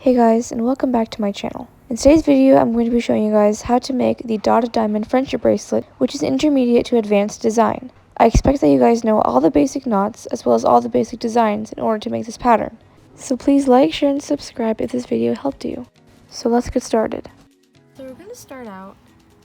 Hey guys, and welcome back to my channel. In today's video, I'm going to be showing you guys how to make the dotted diamond friendship bracelet, which is intermediate to advanced design. I expect that you guys know all the basic knots, as well as all the basic designs in order to make this pattern. So please like, share, and subscribe if this video helped you. So let's get started. So we're going to start out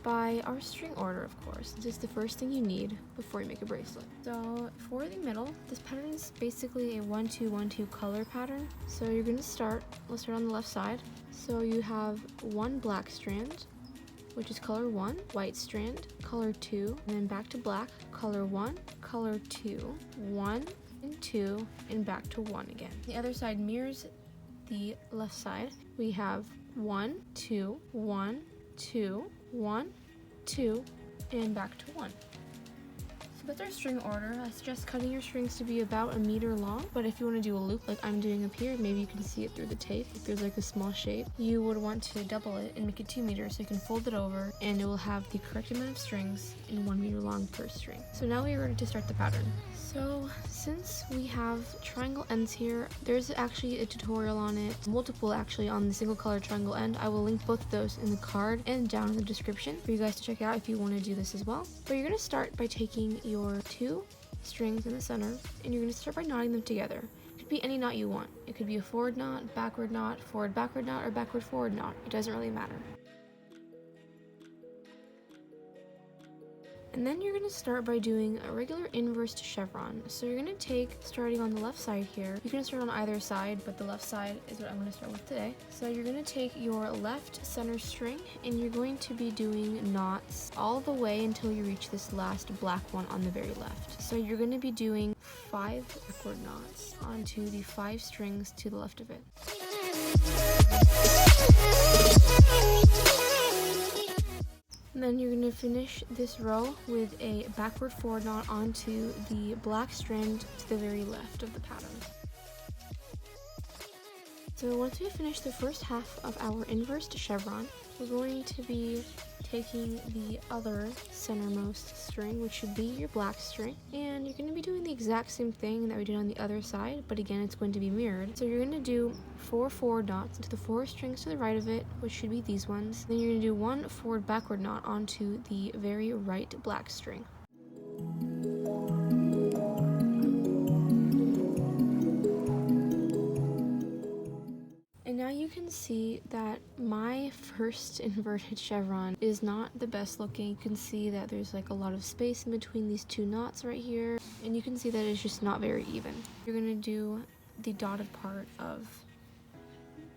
by our string order, of course. This is the first thing you need before you make a bracelet. So for the middle, this pattern is basically a 1-2-1-2 color pattern. So you're going to start, let's start on the left side. So you have one black strand, which is color 1, white strand, color 2, and then back to black, color 1, color 2, 1, and 2, and back to 1 again. The other side mirrors the left side. We have 1, 2, 1, 2, 1, 2, and back to 1. So that's our string order. I suggest cutting your strings to be about 1 meter long, but if you want to do a loop like I'm doing up here, maybe you can see it through the tape. If there's like a small shape, you would want to double it and make it 2 meters so you can fold it over and it will have the correct amount of strings in 1 meter long per string. So now we are ready to start the pattern. So since we have triangle ends here, there's actually a tutorial on it, multiple actually, on the single color triangle end. I will link both of those in the card and down in the description for you guys to check out if you want to do this as well. But you're going to start by taking your 2 strings in the center and you're going to start by knotting them together. It could be any knot you want. It could be a forward knot, backward knot, forward backward knot, or backward forward knot. It doesn't really matter. And then you're going to start by doing a regular inverse chevron. So you're going to take, starting on the left side here, you can start on either side, but the left side is what I'm going to start with today. So you're going to take your left center string and you're going to be doing knots all the way until you reach this last black one on the very left. So you're going to be doing 5 backward knots onto the 5 strings to the left of it. And then you're going to finish this row with a backward forward knot onto the black strand to the very left of the pattern. So once we finish the first half of our inverse chevron, we're going to be taking the other centermost string, which should be your black string, and you're going to be doing the exact same thing that we did on the other side, but again it's going to be mirrored. So you're going to do 4 forward knots into the 4 strings to the right of it, which should be these ones. Then you're going to do 1 forward backward knot onto the very right black string. And now you can see that my first inverted chevron is not the best looking. You can see that there's like a lot of space in between these 2 knots right here, and you can see that it's just not very even. You're going to do the dotted part of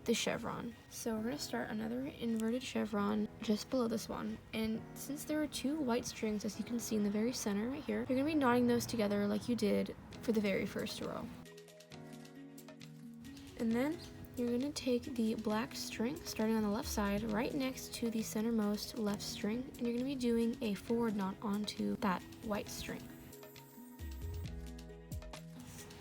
the chevron. So we're going to start another inverted chevron just below this one, and since there are 2 white strings, as you can see in the very center right here, you're going to be knotting those together like you did for the very first row. And then you're going to take the black string, starting on the left side, right next to the centermost left string, and you're going to be doing a forward knot onto that white string.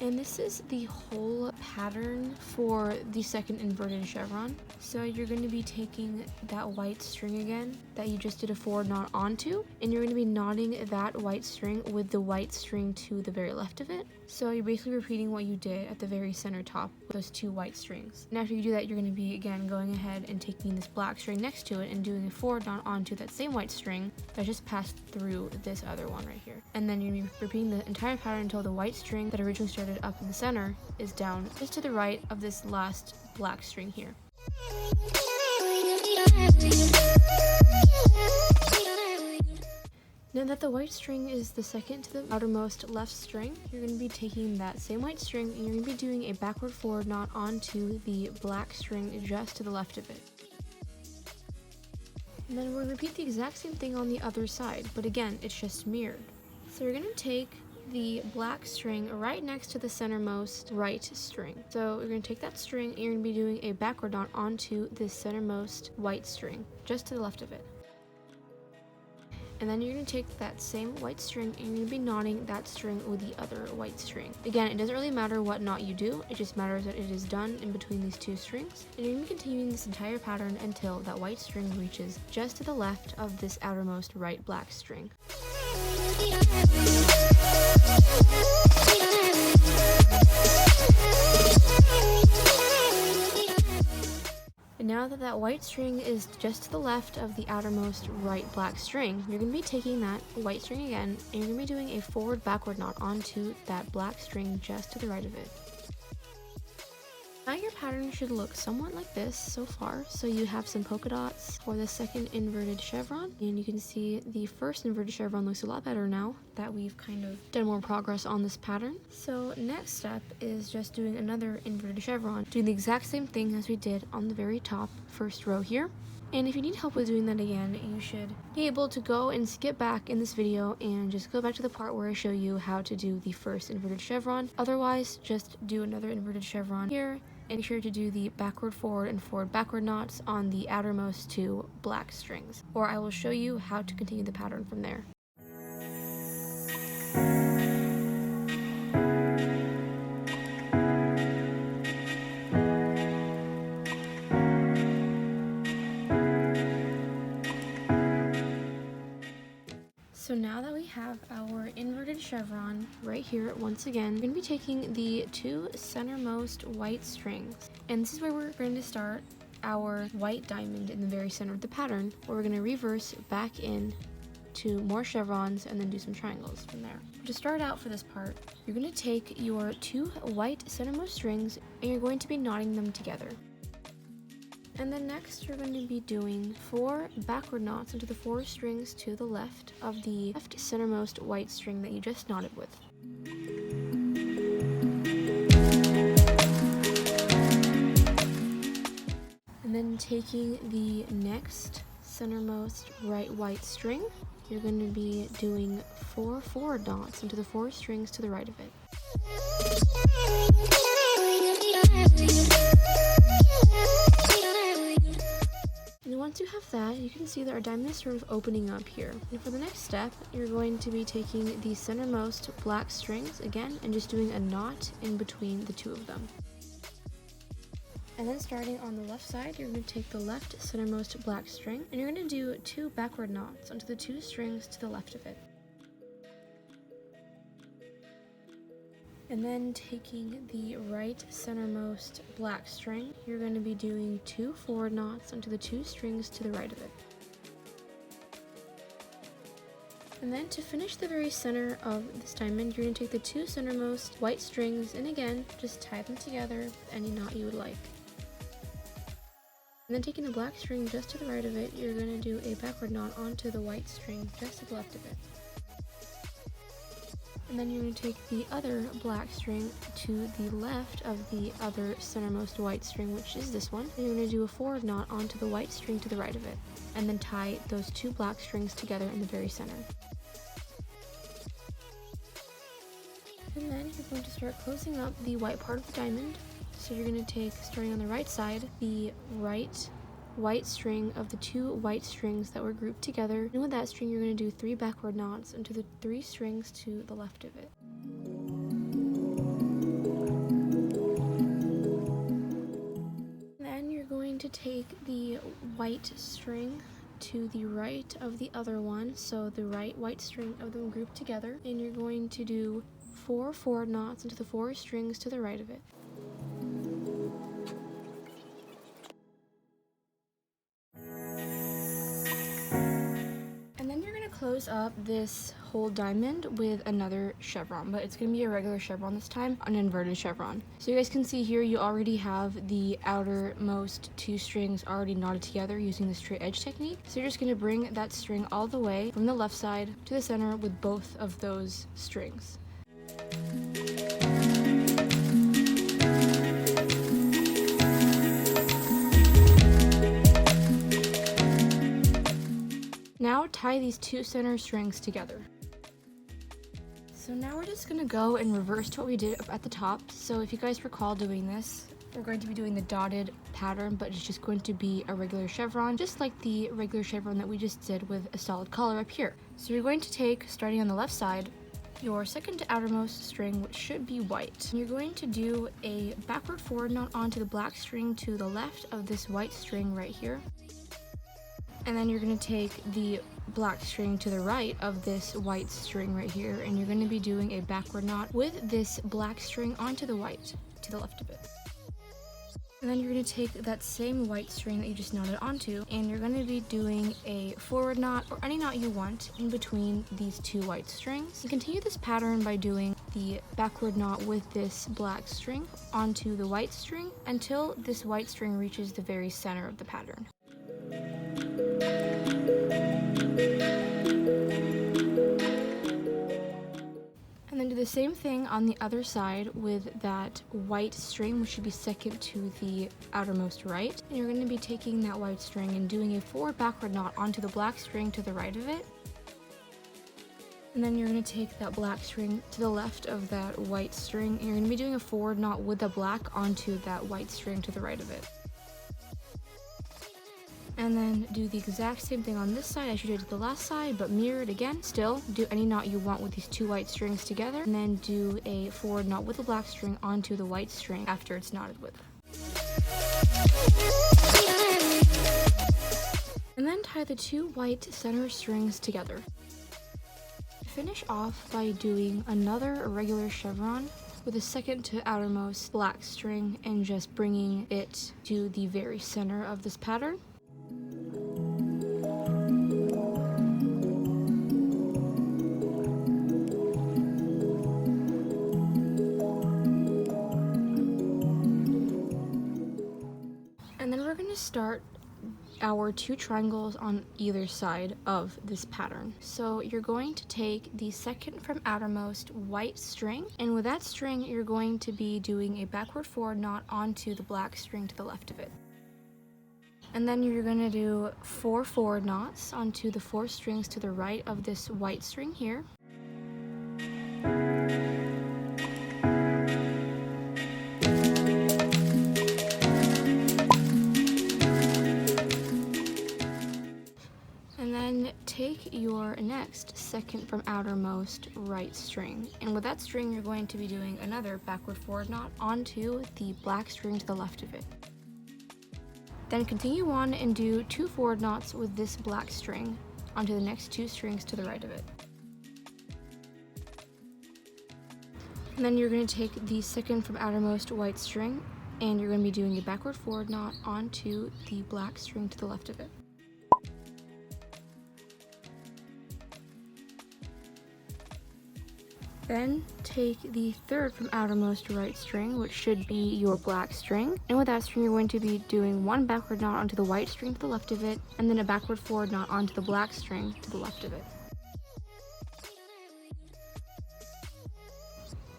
And this is the whole pattern for the second inverted chevron. So you're going to be taking that white string again that you just did a forward knot onto, and you're going to be knotting that white string with the white string to the very left of it. So you're basically repeating what you did at the very center top with those 2 white strings. And after you do that, you're going to be again going ahead and taking this black string next to it and doing a forward knot onto that same white string that just passed through this other one right here. And then you're going to be repeating the entire pattern until the white string that originally started up in the center is down just to the right of this last black string here. Now that the white string is the second to the outermost left string, you're going to be taking that same white string and you're going to be doing a backward forward knot onto the black string just to the left of it. And then we're going to repeat the exact same thing on the other side, but again, it's just mirrored. So you're going to take the black string right next to the centermost right string. So you're going to take that string and you're going to be doing a backward knot onto this centermost white string, just to the left of it. And then you're going to take that same white string and you're going to be knotting that string with the other white string. Again, it doesn't really matter what knot you do, it just matters that it is done in between these 2 strings. And you're going to be continuing this entire pattern until that white string reaches just to the left of this outermost right black string. now that that white string is just to the left of the outermost right black string, you're going to be taking that white string again, and you're going to be doing a forward backward knot onto that black string just to the right of it. Now your pattern should look somewhat like this so far. So you have some polka dots for the second inverted chevron, and you can see the first inverted chevron looks a lot better now that we've kind of done more progress on this pattern. So next step is just doing another inverted chevron, doing the exact same thing as we did on the very top first row here. And if you need help with doing that again, you should be able to go and skip back in this video and just go back to the part where I show you how to do the first inverted chevron. Otherwise, just do another inverted chevron here, and be sure to do the backward forward and forward backward knots on the outermost two black strings, or I will show you how to continue the pattern from there. So now that we have our inverted chevron right here, once again, we're going to be taking the two centermost white strings. And this is where we're going to start our white diamond in the very center of the pattern, where we're going to reverse back in to more chevrons and then do some triangles from there. To start out for this part, you're going to take your two white centermost strings and you're going to be knotting them together. And then next you're going to be doing 4 backward knots into the 4 strings to the left of the left centermost white string that you just knotted with. And then taking the next centermost right white string, you're going to be doing 4 forward knots into the 4 strings to the right of it. And once you have that, you can see that our diamond is sort of opening up here. And for the next step, you're going to be taking the centermost black strings again and just doing a knot in between the two of them. And then starting on the left side, you're going to take the left centermost black string and you're going to do 2 backward knots onto the 2 strings to the left of it. And then taking the right centermost black string, you're going to be doing 2 forward knots onto the 2 strings to the right of it. And then to finish the very center of this diamond, you're going to take the 2 centermost white strings and again, just tie them together with any knot you would like. And then taking the black string just to the right of it, you're going to do a backward knot onto the white string just to the left of it. And then you're going to take the other black string to the left of the other centermost white string, which is this one. And you're going to do a forward knot onto the white string to the right of it, and then tie those 2 black strings together in the very center. And then you're going to start closing up the white part of the diamond. So you're going to take, starting on the right side, the right white string of the 2 white strings that were grouped together, and with that string you're going to do 3 backward knots into the 3 strings to the left of it. And then you're going to take the white string to the right of the other one, so the right white string of them grouped together, and you're going to do 4 forward knots into the 4 strings to the right of it. Close up this whole diamond with another chevron, but it's going to be a regular chevron this time, an inverted chevron. So you guys can see here you already have the outermost 2 strings already knotted together using the straight edge technique. So you're just going to bring that string all the way from the left side to the center with both of those strings. Now tie these 2 center strings together. So now we're just going to go and reverse to what we did up at the top. So if you guys recall doing this, we're going to be doing the dotted pattern, but it's just going to be a regular chevron, just like the regular chevron that we just did with a solid collar up here. So you're going to take, starting on the left side, your second to outermost string, which should be white. You're going to do a backward forward knot onto the black string to the left of this white string right here. And then you're going to take the black string to the right of this white string right here, and you're going to be doing a backward knot with this black string onto the white to the left of it. And then you're going to take that same white string that you just knotted onto, and you're going to be doing a forward knot or any knot you want in between these two white strings. You continue this pattern by doing the backward knot with this black string onto the white string until this white string reaches the very center of the pattern. And then do the same thing on the other side with that white string, which should be second to the outermost right. And you're going to be taking that white string and doing a forward backward knot onto the black string to the right of it. And then you're going to take that black string to the left of that white string, and you're going to be doing a forward knot with the black onto that white string to the right of it. And then do the exact same thing on this side as you did to the last side, but mirror it again. Still, do any knot you want with these two white strings together, and then do a forward knot with the black string onto the white string after it's knotted with. And then tie the two white center strings together. Finish off by doing another irregular chevron with a second to outermost black string and just bringing it to the very center of this pattern. And then we're going to start our two triangles on either side of this pattern. So you're going to take the second from outermost white string, and with that string you're going to be doing a backward forward knot onto the black string to the left of it. And then you're going to do 4 forward knots onto the 4 strings to the right of this white string here. And then take your next second from outermost right string, and with that string you're going to be doing another backward forward knot onto the black string to the left of it. Then continue on and do 2 forward knots with this black string onto the next 2 strings to the right of it. And then you're going to take the second from outermost white string, and you're going to be doing a backward forward knot onto the black string to the left of it. Then take the third from outermost right string, which should be your black string, and with that string you're going to be doing 1 backward knot onto the white string to the left of it, and then a backward forward knot onto the black string to the left of it.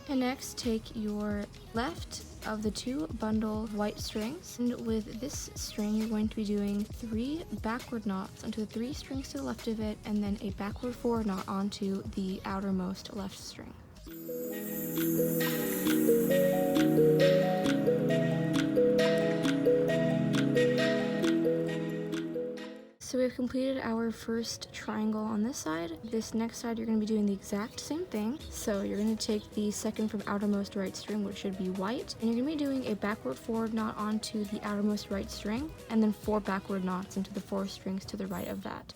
And next take your left of the 2 bundle white strings, and with this string you're going to be doing 3 backward knots onto the 3 strings to the left of it, and then a backward forward knot onto the outermost left string. So we've completed our first triangle on this side. This next side you're going to be doing the exact same thing. So you're going to take the second from outermost right string, which should be white, and you're going to be doing a backward forward knot onto the outermost right string, and then 4 backward knots into the 4 strings to the right of that.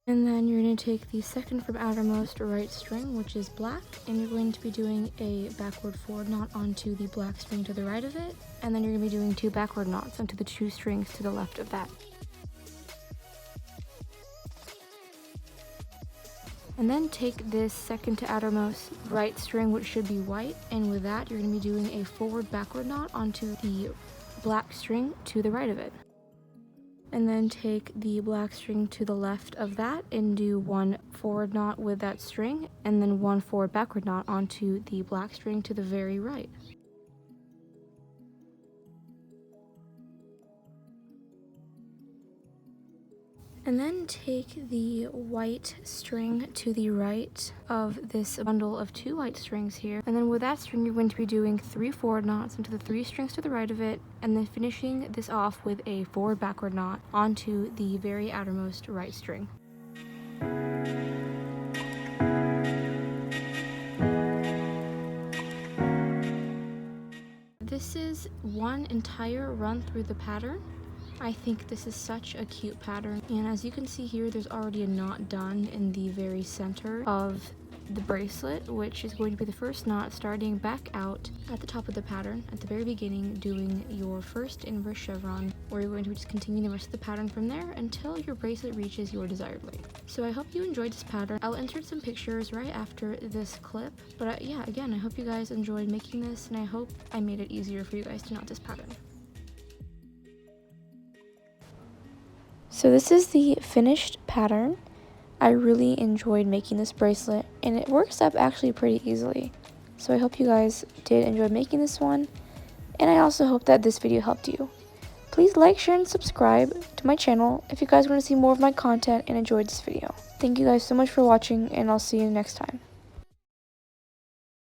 And then you're going to take the second from outermost right string, which is black, and you're going to be doing a backward forward knot onto the black string to the right of it, and then you're going to be doing 2 backward knots onto the 2 strings to the left of that. And then take this second to outermost right string, which should be white, and with that you're going to be doing a forward backward knot onto the black string to the right of it. And then take the black string to the left of that and do 1 forward knot with that string, and then 1 forward backward knot onto the black string to the very right. And then take the white string to the right of this bundle of 2 white strings here, and then with that string you're going to be doing 3 forward knots into the 3 strings to the right of it, and then finishing this off with a forward backward knot onto the very outermost right string. This is one entire run through the pattern. I think this is such a cute pattern, and as you can see here, there's already a knot done in the very center of the bracelet, which is going to be the first knot starting back out at the top of the pattern at the very beginning, doing your first inverse chevron, where you're going to just continue the rest of the pattern from there until your bracelet reaches your desired length. So I hope you enjoyed this pattern. I'll insert some pictures right after this clip, but yeah, again, I hope you guys enjoyed making this, and I hope I made it easier for you guys to knot this pattern. So this is the finished pattern. I really enjoyed making this bracelet, and it works up actually pretty easily. So I hope you guys did enjoy making this one, and I also hope that this video helped you. Please like, share, and subscribe to my channel if you guys want to see more of my content and enjoyed this video. Thank you guys so much for watching, and I'll see you next time.